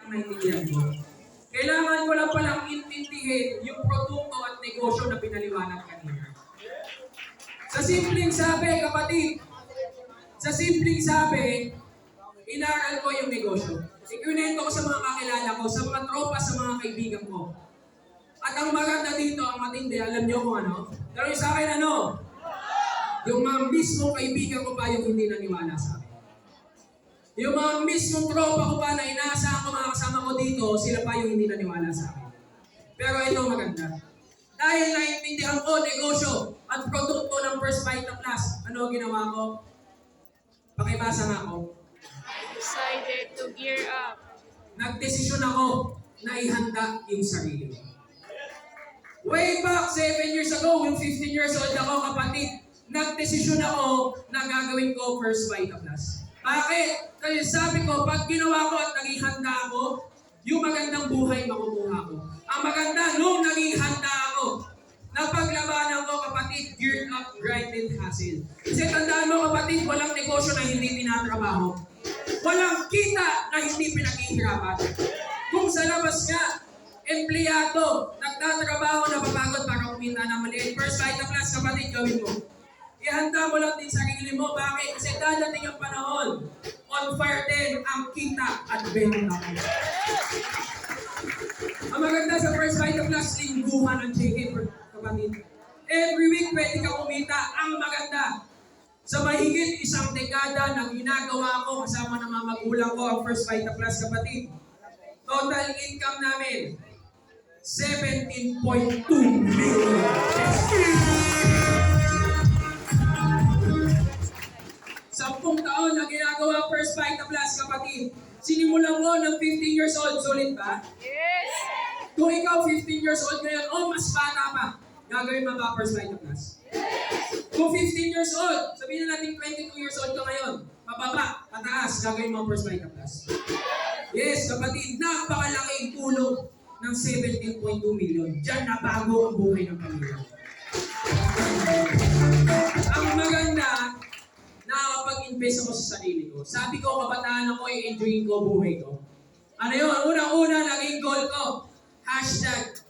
Naintindihan ko. Kailangan ko lang palang intindihin yung produkto at negosyo na pinaliwanag kanina. Sa simpleng sabi, kapatid, sa simpleng sabi, inaral ko yung negosyo. Ikunento ko sa mga kakilala ko, sa mga tropa, sa mga kaibigan ko. At ang maganda dito, ang matindi, alam niyo kung ano? Pero yung sa akin ano? Yung mga mismong kaibigan ko pa yung hindi naniwala sa akin. Yung mga mismong tropa ko pa na inaasahan ko mga kasama ko dito, sila pa yung hindi naniwala sa akin. Pero ito maganda. Dahil naiintindihan ko negosyo at produkto ng First Vita Plus, ano ginawa ko? Pakibasa nga ako. Decided to gear up. Nagdesisyon ako na ihanda yung sarili ko. Way back 7 years ago, yung 15 years old ako, kapatid, nagdesisyon ako na gagawin ko First Vita Plus. Bakit? Kasi sabi ko, pag ginawa ko at naging handa ako, yung magandang buhay makukuha ko. Ang maganda, nung naging handa ako, napaglabanan ko, kapatid, geared up, grind and hustle. Kasi tandaan mo, kapatid, walang negosyo na hindi tinatrabaho. Walang kita na hindi pinaghihirapan. Kung sa labas nga, empleyado, nagtatrabaho, napapagod para kumita ng maliit. First Vita Plus, kapatid, gawin mo. Ihanda mo lang din sarili mo. Bakit? Kasi dadating ang panahon. On fire din ang kita at benta mo. Ang maganda sa First Vita Plus, lingguhan ang check-in, kapatid. Every week, pwede ka kumita. Ang maganda. Sa mahigit isang dekada na ginagawa ko kasama ng mga magulang ko ang First Vita Plus, kapatid. Total income namin, 17.2 million pesos. 10 taon na ginagawa First Vita Plus, kapatid. Sinimulan ko ng 15 years old. Sulit ba? Yes! Kung ikaw 15 years old ngayon, o mas bata pa, gagawin mo ba First Vita Plus? Kung 15 years old, sabihin na natin 22 years old ka ngayon, pababa, pataas, gagawin mo First Vita Plus. Yes, kapatid, napakalaking tulong ng 17.2 million. Diyan na bago ang buhay ng pamilya. Ang maganda, nakakapag-invest ako sa sarili ko. Sabi ko, kabataan ako, i-enjoyin ko buhay ko. Ano yun? Unang-una, naging goal ko.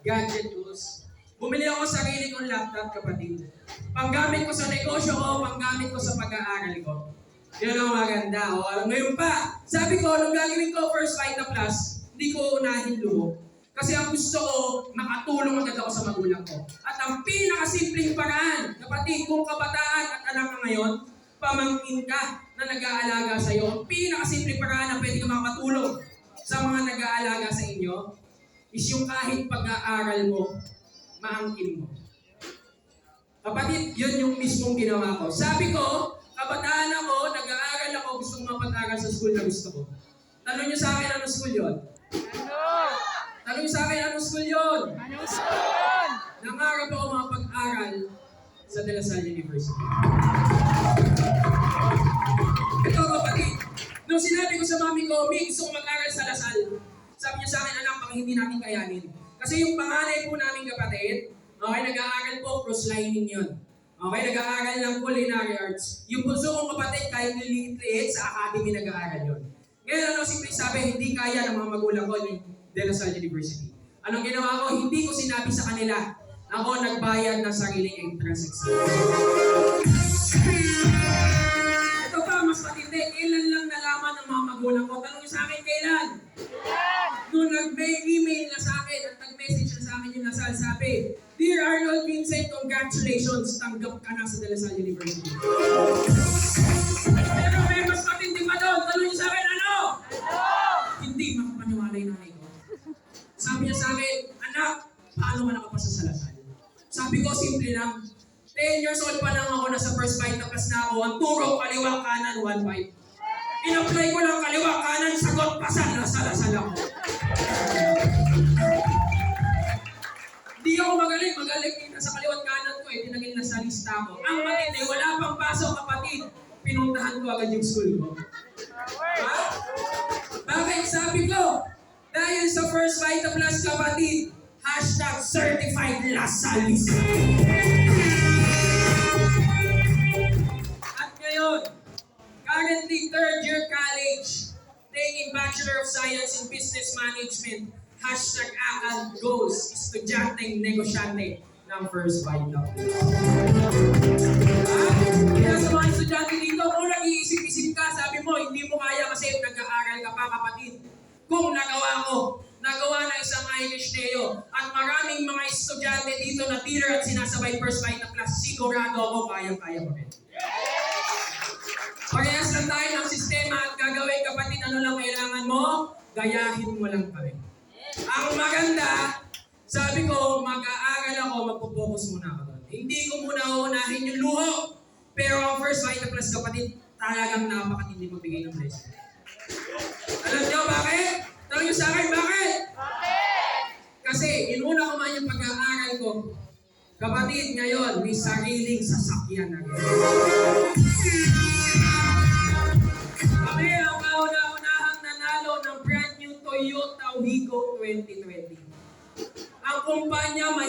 #gadget tools. Bumili ako sa sarili kong laptop, kapatid. Panggamit ko sa negosyo ko, panggamit ko sa pag-aaral ko. Yun ang maganda. O, ngayon pa, sabi ko, nung gagawin ko First Vita Plus, hindi ko unahin luho. Kasi ang gusto ko, makatulong agad ako sa magulang ko. At ang pinakasimpleng paraan, kapatid, kung kabataan at anak ka ngayon, pamangkin ka na nag-aalaga sa iyo, ang pinakasimpleng paraan na pwede ka makatulong sa mga nag-aalaga sa inyo, is yung kahit pag-aaral mo, maangkin mo. Kapatid, yun yung mismong ginawa ko. Sabi ko, kabataan ako, nag-aaral ako, gusto kong mapag-aral sa school na gusto ko. Tanong niyo sa akin, anong school yun? Ano? Tanong niyo sa akin, anong school yun? Anong school? Nangarap ako mapag-aral sa De La Salle University. Ito, kapatid, nung sinabi ko sa mami ko, "Mi, gusto ko mag-aral sa La Salle." Sabi niya sa akin, "Anak, baka hindi natin kayanin." Kasi yung panganay po namin kapatid, okay, nag-aaral po, cross-lining yun. Okay, nag-aaral ng culinary arts. Yung bunso kong kapatid, kahit niliit sa academy nag-aaral yun. Ngayon, ano simple sabi, hindi kaya ng mga magulang ko ni De La Salle University. Anong ginawa ko? Hindi ko sinabi sa kanila. Ako nagbayad ng sariling entrance exam. Ito pa, mas matindi. Kailan lang nalaman ng mga magulang ko? Tanong sa akin, kailan? Nung nag-email na sa akin at nag-message na sa akin yung nasal, sabi, "Dear Arnold Vincent, congratulations, tanggap ka na sa De La Salle University." Pero may mas matindi pa doon. Tanong niyo sa akin, ano? Hindi makapaniwala yung nanay ko. Sabi niya sa akin, "Anak, paano ka nakapasa sa Lasal?" Sabi ko, simple lang. 10 years old pa lang ako, nasa First Vita Plus na ako. Ang turo, kaliwa, kanan, 1-5. In-apply ko lang kaliwa, kanan, sagot, pasa, nasa Lasal ako. Hindi ako magaling nasa kaliwat kanan ko eh, tinagin na sa lista ko. Ang matindi, wala pang pasok, kapatid. Pinuntahan ko agad yung school ko. Ha? Bakit? Sabi ko, dahil sa First Vita Plus, kapatid, #certified Lasalis. At ngayon, currently third year college, taking Bachelor of Science in Business Management. Hashtag AKAD goes, estudyanteng negosyante ng First Vital. Kaya sa mga estudyante dito, kung nag-iisip-isip ka, sabi mo, hindi mo kaya kasi nag-aaral ka pa, kapatid. Kung nagawa ng isang Irish Neo, at maraming mga estudyante dito na tira at sinasabay First Vital class, sigurado ako kaya-kaya mo rin. Parehas lang tayo ng sistema at gagawin, kapatid, ano lang kailangan mo? Gayahin mo lang kami. Ang maganda, sabi ko, mag-aaral ako, magpo-focus muna ako doon. Hindi ko muna uunahin yung luho. Pero ang First Vital Plus, kapatid, talagang napakatindi magbigay ng blessing. Alam niyo bakit? Tanong niyo sa akin, bakit? Kasi, inuna ko man yung pag-aaral ko. Kapatid, ngayon, may sariling sasakyan na rin. Kami ang kauna-unahang nanalo ng brand new Toyota Wigo 2020. Ang kumpanya may